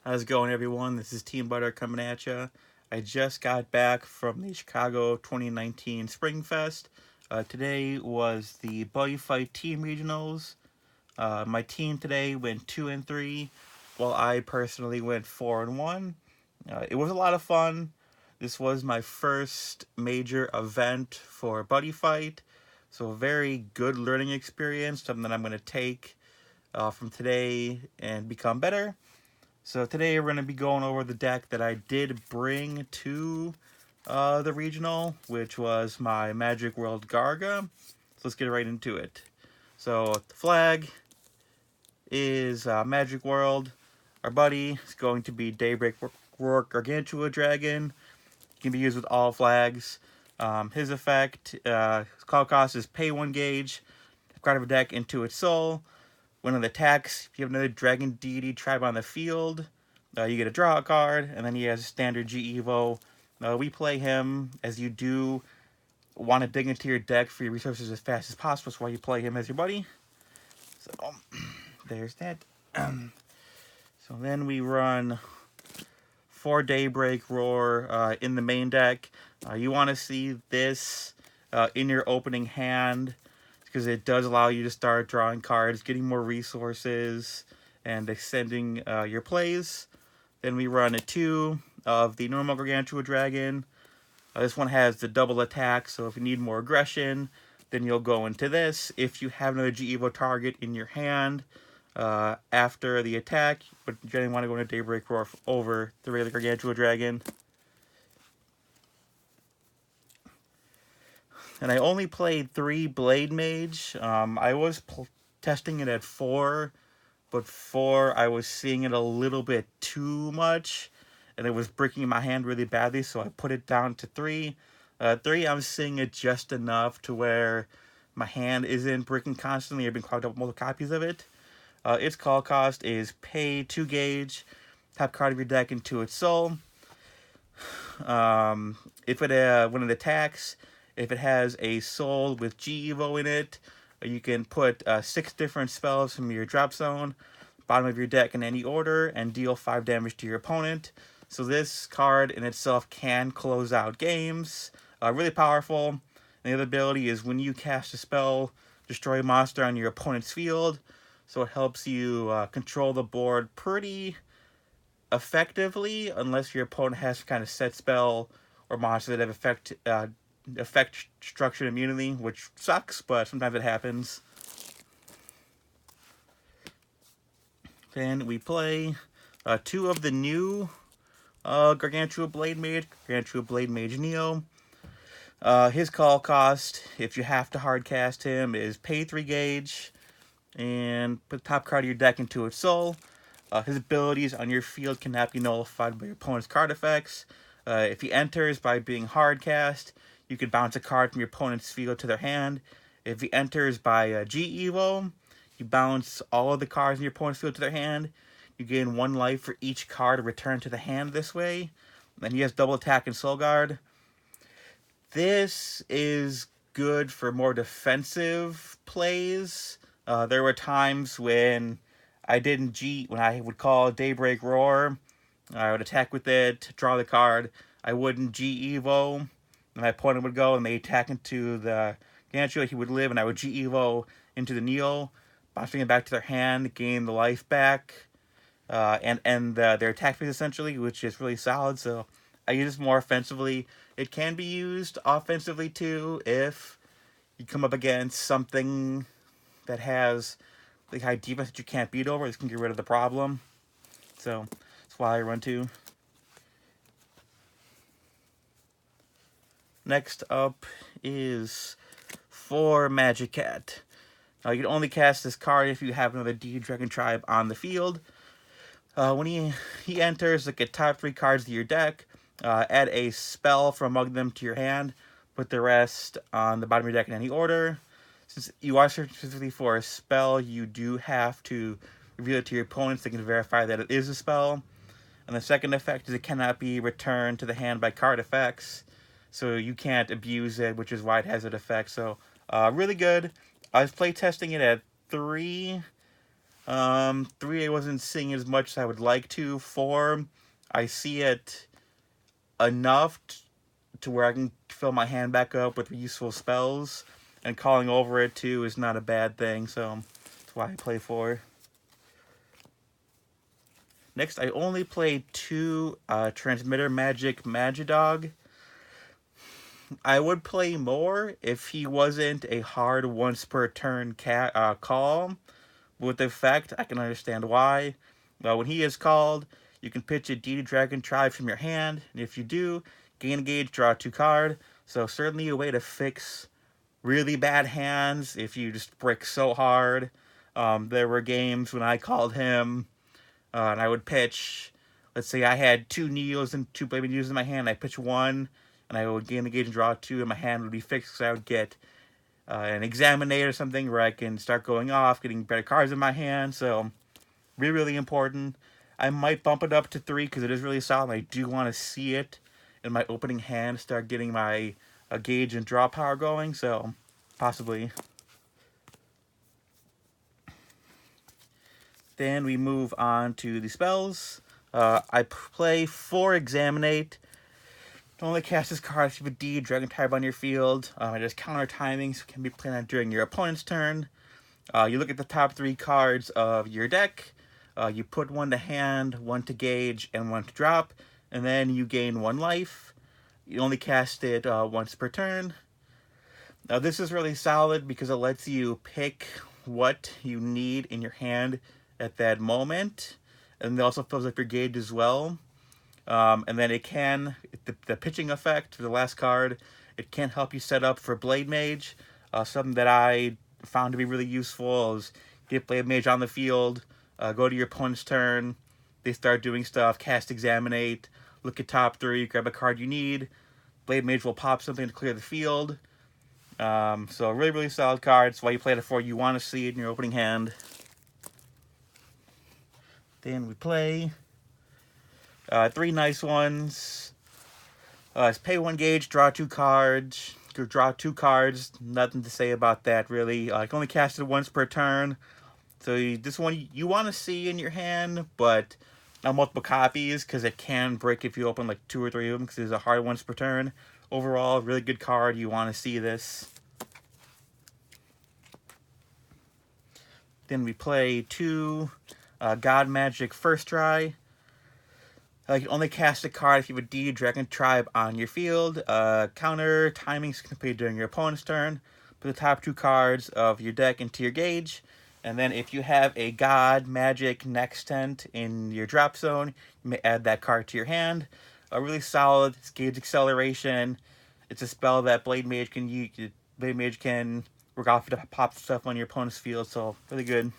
How's it going, everyone? This is Team Butter coming at you. I just got back from the Chicago 2019 Springfest. Today was the buddyfight team regionals. My team today went 2-3, while I personally went 4-1. It was a lot of fun. This was my first major event for buddyfight, so a very good learning experience. Something that I'm going to take from today and become better. So today we're going to be going over the deck that I did bring to the regional, which was my Magic World Garga. So let's get right into it. So the flag is Magic World. Our buddy is going to be Daybreak Roar Gargantua Dragon. Can be used with all flags. His effect, his call cost is pay 1 gauge, card of a deck into its soul. When it attacks, if you have another Dragon Deity tribe on the field, you get to draw a card, and then he has a standard G-Evo. We play him as you do want to dig into your deck for your resources as fast as possible, so why you play him as your buddy. So, there's that. So then we run 4 Daybreak Roar in the main deck. You want to see this in your opening hand, because it does allow you to start drawing cards, getting more resources, and extending your plays. Then we run a 2 of the normal Gargantua Dragon. This one has the double attack, so if you need more aggression, then you'll go into this. If you have another G-Evo target in your hand after the attack, but you generally want to go into Daybreak Roar over the regular Gargantua Dragon. And I only played 3 Blade Mage. I was testing it at 4, but 4 I was seeing it a little bit too much, and it was breaking my hand really badly, so I put it down to 3. 3, I'm seeing it just enough to where my hand isn't breaking constantly. I've been clogged up with multiple copies of it. Its call cost is pay 2 gauge, top card of your deck into its soul. If it when it attacks, if it has a soul with G-Evo in it, you can put 6 different spells from your drop zone, bottom of your deck in any order, and deal 5 damage to your opponent. So this card in itself can close out games. Really powerful. And the other ability is when you cast a spell, destroy a monster on your opponent's field. So it helps you control the board pretty effectively, unless your opponent has some kind of set spell or monster that have effect structured immunity, which sucks, but sometimes it happens. Then we play 2 of the new Gargantua Blade Mage, Gargantua Blade Mage Neo. His call cost, if you have to hardcast him, is pay 3 gauge and put the top card of your deck into its soul. His abilities on your field cannot be nullified by your opponent's card effects. If he enters by being hardcast, you can bounce a card from your opponent's field to their hand. If he enters by G-Evo, you bounce all of the cards in your opponent's field to their hand. You gain 1 life for each card returned to the hand this way. And he has double attack and soul guard. This is good for more defensive plays. There were times when when I would call Daybreak Roar, I would attack with it, draw the card. I wouldn't G-Evo, and my opponent would go and they attack into the Gargantua. He would live, and I would G-Evo into the Neo, bouncing it back to their hand, gain the life back, and end their attack phase essentially, which is really solid. So I use this more offensively. It can be used offensively too if you come up against something that has like high defense that you can't beat over. This can get rid of the problem. So that's why I run 2. Next up is 4 Magic Cat. You can only cast this card if you have another D Dragon Tribe on the field. When he enters, look at top 3 cards of your deck. Add a spell from among them to your hand. Put the rest on the bottom of your deck in any order. Since you are searching specifically for a spell, you do have to reveal it to your opponents. They can verify that it is a spell. And the second effect is it cannot be returned to the hand by card effects. So you can't abuse it, which is why it has that effect. So really good. I was playtesting it at 3. Three, I wasn't seeing as much as I would like to. Four, I see it enough to where I can fill my hand back up with useful spells, and calling over it too is not a bad thing, so that's why I play four. Next, I only played two Transmitter Magic Magidog. I would play more if he wasn't a hard once per turn call. With the effect, I can understand why. When he is called, you can pitch a Deity Dragon Tribe from your hand, and if you do, gain a gauge, draw 2 card. So certainly a way to fix really bad hands if you just brick so hard. There were games when I called him, and I would pitch. Let's say I had 2 Neos and 2 Blade Neos in my hand. I pitch 1, and I would gain the gauge and draw 2, and my hand would be fixed because I would get an Examinate or something where I can start going off, getting better cards in my hand. So really, really important. I might bump it up to 3 because it is really solid. I do want to see it in my opening hand start getting my gauge and draw power going. So possibly. Then we move on to the spells. I play 4 Examinate. Only cast this card if you have a D Dragon type on your field. It has counter timing, so it can be played on during your opponent's turn. You look at the top 3 cards of your deck. You put 1 to hand, 1 to gauge, and 1 to drop, and then you gain 1 life. You only cast it once per turn. Now this is really solid because it lets you pick what you need in your hand at that moment, and it also fills up your gauge as well. And then it can, the pitching effect for the last card, it can help you set up for Blade Mage. Something that I found to be really useful is get Blade Mage on the field, go to your opponent's turn, they start doing stuff, cast Examinate, look at top 3, grab a card you need, Blade Mage will pop something to clear the field. So really, really solid card. That's why you play it for. You want to see it in your opening hand. Then we play 3 nice ones. It's pay 1 gauge, draw 2 cards. Draw 2 cards. Nothing to say about that, really. I can only cast it once per turn. So this one you want to see in your hand, but not multiple copies, because it can break if you open like 2 or 3 of them, because it's a hard once per turn. Overall, really good card. You want to see this. Then we play 2 God Magic First Try. You can only cast a card if you have a D Dragon Tribe on your field. Counter timings can be during your opponent's turn. Put the top 2 cards of your deck into your gauge. And then if you have a God Magic Nextent in your drop zone, you may add that card to your hand. Really solid. It's gauge acceleration. It's a spell that Blade Mage can use. Blade Mage can work off to pop stuff on your opponent's field, so really good.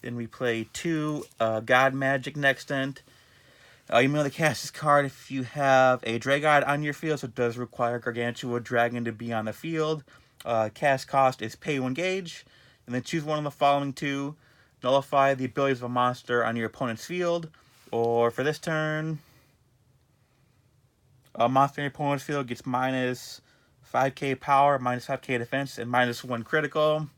Then we play 2 God Magic Nextent. You may only cast this card if you have a Dragod on your field, so it does require Gargantua Dragon to be on the field. Cast cost is pay 1 gauge, and then choose one of the following 2. Nullify the abilities of a monster on your opponent's field, or for this turn, a monster on your opponent's field gets minus 5k power, minus 5k defense, and minus 1 critical.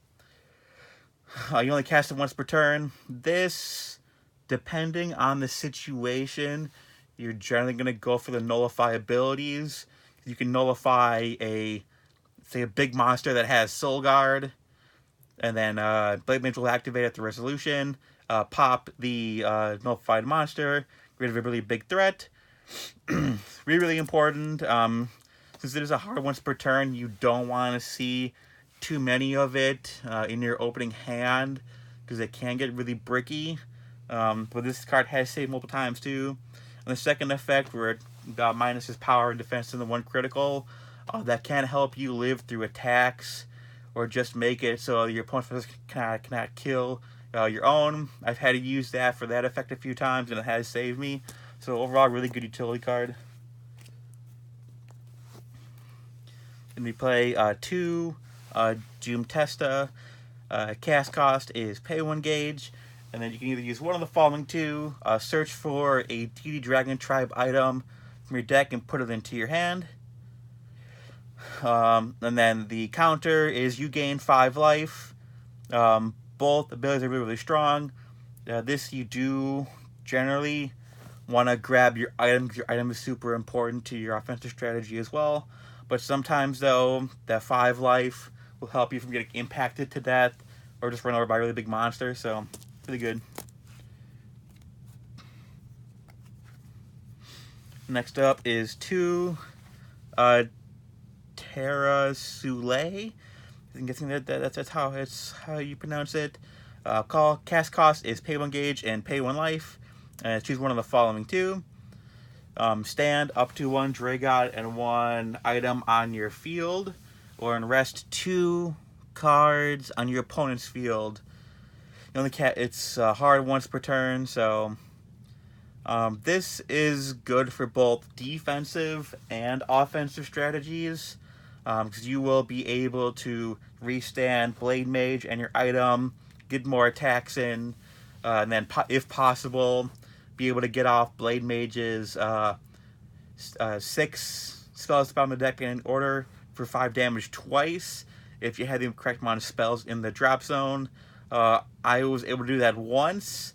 You only cast it once per turn. This, depending on the situation, you're generally going to go for the nullify abilities. You can nullify say a big monster that has Soul Guard, and then Blade Mage will activate at the resolution, pop the nullified monster, get rid of a really big threat. Really, really important. Since it is a hard once per turn, you don't want to see too many of it in your opening hand, because it can get really bricky. But this card has saved multiple times too. And the second effect, where it minuses power and defense and the 1 critical, that can help you live through attacks, or just make it so your opponent cannot kill your own. I've had to use that for that effect a few times, and it has saved me. So overall, really good utility card. Then we play 2 Doom Testa. Cast cost is pay 1 gauge, and then you can either use one of the following 2. Search for a Deity Dragon Tribe item from your deck and put it into your hand. And then the counter is you gain 5 life. Both abilities are really, really strong. This you do generally want to grab your item because your item is super important to your offensive strategy as well. But sometimes, though, that 5 life will help you from getting impacted to death or just run over by a really big monster. So, really good. Next up is 2 Terra Soleil. I'm guessing that's how you pronounce it. Cast cost is pay 1 gauge and pay 1 life. Choose one of the following 2. Stand up to 1 Dragon and 1 item on your field, or rest 2 cards on your opponent's field. It's hard once per turn, so this is good for both defensive and offensive strategies, because you will be able to restand Blade Mage and your item, get more attacks in, and then if possible, be able to get off Blade Mage's 6 spells on the deck in order for 5 damage twice if you had the correct amount of spells in the drop zone. I was able to do that once,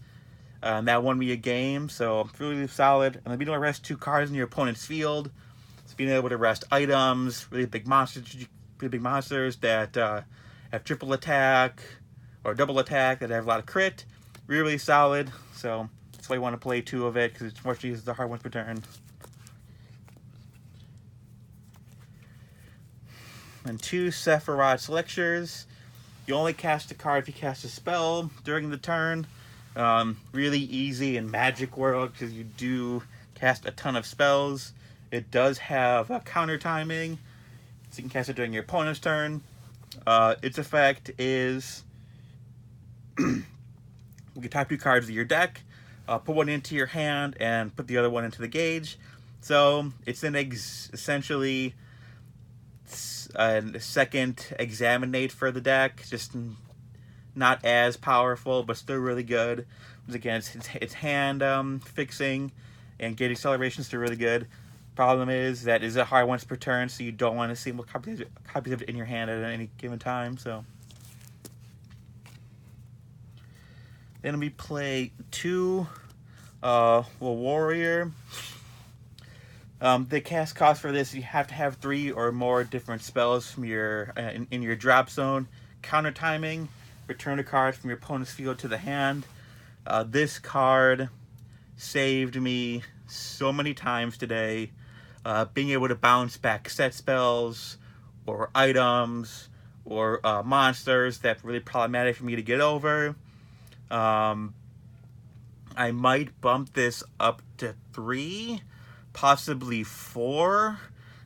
and that won me a game, so really solid. And then being able to rest 2 cards in your opponent's field, so being able to rest items, really big monsters that have triple attack or double attack, that have a lot of crit, really solid. So that's why you want to play 2 of it, because it's more easy, the hard ones per turn. And 2 Sephiroth Selectures. You only cast a card if you cast a spell during the turn. Really easy in Magic World because you do cast a ton of spells. It does have a counter timing, so you can cast it during your opponent's turn. Its effect is you can type 2 cards of your deck, put one into your hand, and put the other one into the gauge. So it's essentially a second Examinate for the deck, just not as powerful, but still really good. Again, it's hand fixing and gauge acceleration, still really good. Problem is that is a hard once per turn, so you don't want to see what copies of it in your hand at any given time. So then we play 2 Warrior. The cast cost for this, you have to have 3 or more different spells from your in your drop zone. Counter timing, return a card from your opponent's field to the hand. This card saved me so many times today. Being able to bounce back set spells or items or monsters that's really problematic for me to get over. I might bump this up to 3, possibly 4,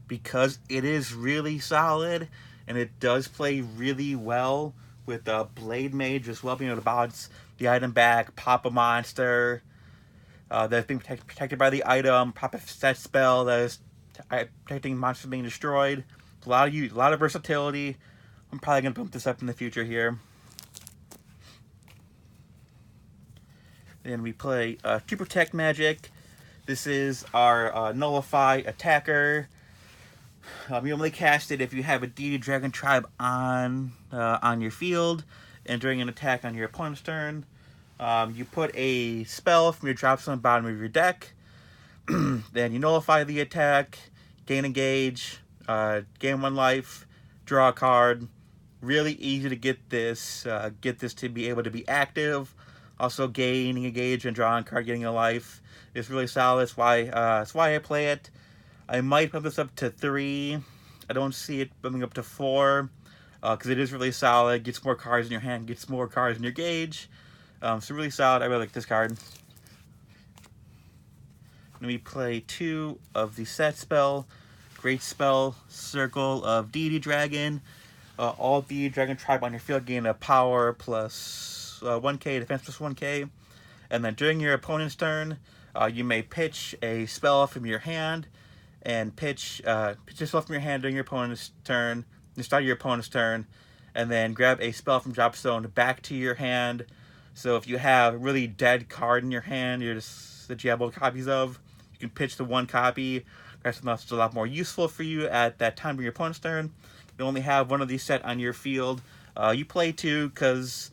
because it is really solid and it does play really well with Blade Mage as well, being able to bounce the item back, pop a monster that's being protected by the item, pop a set spell that is protecting monsters from being destroyed. A lot of versatility. I'm probably going to bump this up in the future here. Then we play 2 Protect Magic. This is our Nullify Attacker. You only cast it if you have a Deity Dragon Tribe on your field and during an attack on your opponent's turn. You put a spell from your drop zone bottom of your deck. Then you nullify the attack, gain a gauge, gain 1 life, draw a card. Really easy to get this to be able to be active. Also gaining a gauge and drawing a card, getting a life. It's really solid. That's why I play it. I might put this up to 3. I don't see it bumping up to 4 because it is really solid. Gets more cards in your hand, gets more cards in your gauge. So really solid. I really like this card. Then we play 2 of the set spell. Great spell, Circle of Deity Dragon. All Deity Dragon Tribe on your field gain a power plus 1k, defense plus 1k. And then during your opponent's turn, you may pitch a spell from your hand and pitch a spell from your hand during your opponent's turn, the start of your opponent's turn, and then grab a spell from drop zone back to your hand. So if you have a really dead card in your hand that you have both copies of, you can pitch the 1 copy. That's a lot more useful for you at that time of your opponent's turn. You only have one of these set on your field. You play 2 because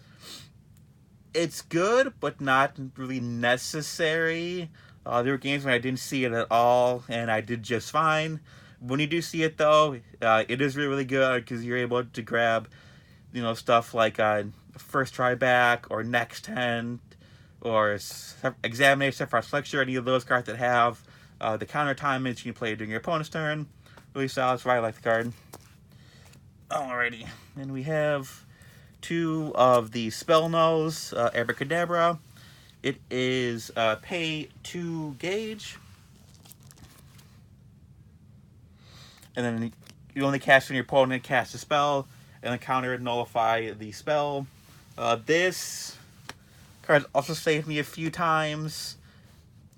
it's good, but not really necessary. There were games when I didn't see it at all, and I did just fine. When you do see it, though, it is really, really good because you're able to grab, stuff like First Try Back or Next 10 or Examination for Lecture, any of those cards that have the counter time you can play during your opponent's turn. Really solid, so I like the card. Alrighty, and we have 2 of the Spell Nose, Abracadabra. It is pay 2 gauge. And then you only cast when your opponent casts a spell, and then counter and nullify the spell. This card also saved me a few times.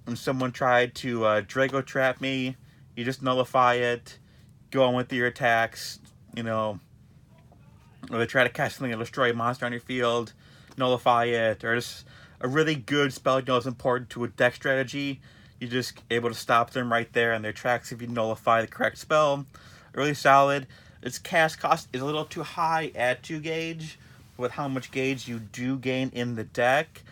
When someone tried to Drago trap me, you just nullify it, go on with your attacks, or they try to cast something to destroy a monster on your field, nullify it, or just a really good spell is important to a deck strategy. You're just able to stop them right there in their tracks if you nullify the correct spell. Really solid. Its cast cost is a little too high at 2 gauge. With how much gauge you do gain in the deck,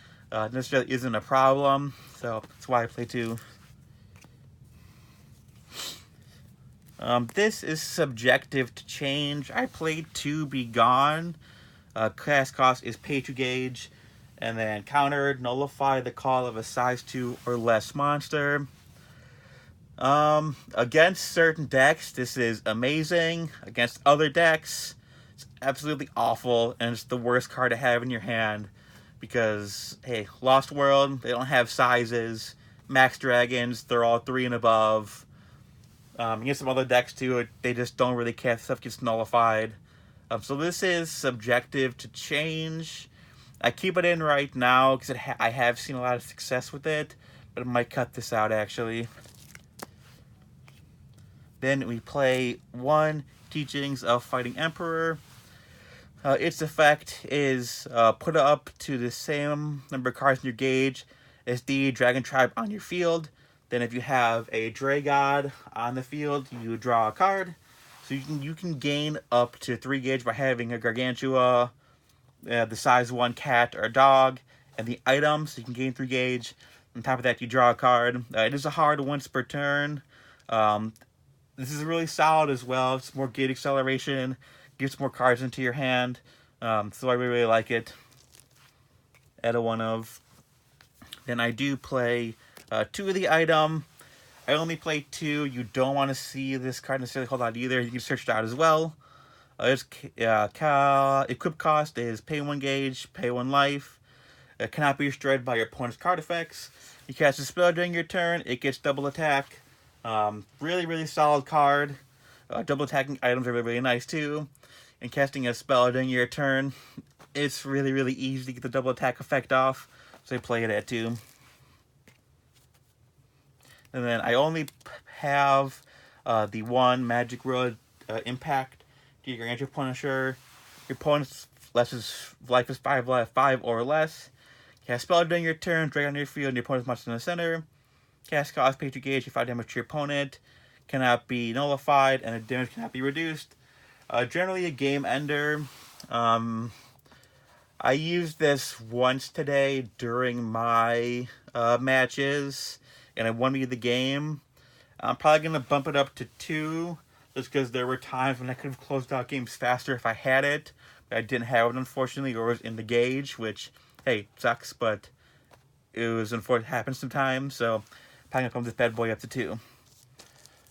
this really isn't a problem. So that's why I play 2. This is subjective to change. I played 2 Be Gone. Cast cost is pay 2 gauge. And then countered, nullify the call of a size 2 or less monster. Against certain decks, this is amazing. Against other decks, it's absolutely awful, and it's the worst card to have in your hand. Because, hey, Lost World, they don't have sizes. Max Dragons, they're all 3 and above. You get some other decks too, they just don't really care if stuff gets nullified. So this is subjective to change. I keep it in right now because I have seen a lot of success with it, but I might cut this out actually. Then we play 1 Teachings of Fighting Emperor. Its effect is put up to the same number of cards in your gauge as the Dragon Tribe on your field. Then if you have a Dragod on the field, you draw a card. So you can gain up to 3 gauge by having a Gargantua, the size 1 cat or dog, and the item, so you can gain 3 gauge. On top of that, you draw a card. It is a hard once per turn. This is really solid as well. It's more gate acceleration, gets more cards into your hand. So I really like it. Add a 1 of. Then I do play 2 of the item. I only play 2. You don't want to see this card necessarily called out either. You can search it out as well. Its equip cost is pay 1 gauge, pay 1 life. It cannot be destroyed by your opponent's card effects. You cast a spell during your turn, it gets double attack. Really, really solid card. Double attacking items are really, really nice too. And casting a spell during your turn, it's really, really easy to get the double attack effect off. So I play it at 2. And then I only have the 1 Magic World Impact. Do your Gargantua Punisher. Your opponent's life is 5 or less. Cast spell during your turn, drag on your field, and your opponent's monster in the center. Cast cost, pay 2 gauge, you 5 damage to your opponent. Cannot be nullified, and the damage cannot be reduced. Generally a game ender. I used this once today during my matches, and I won me the game. I'm probably going to bump it up to 2, just because there were times when I could have closed out games faster if I had it. But I didn't have it, unfortunately, or it was in the gauge, which, hey, sucks, but it was unfortunate. It happens sometimes, so I'm probably going to pump this bad boy up to 2.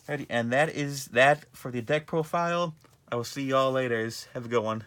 Alrighty, and that is that for the deck profile. I will see y'all later. Have a good one.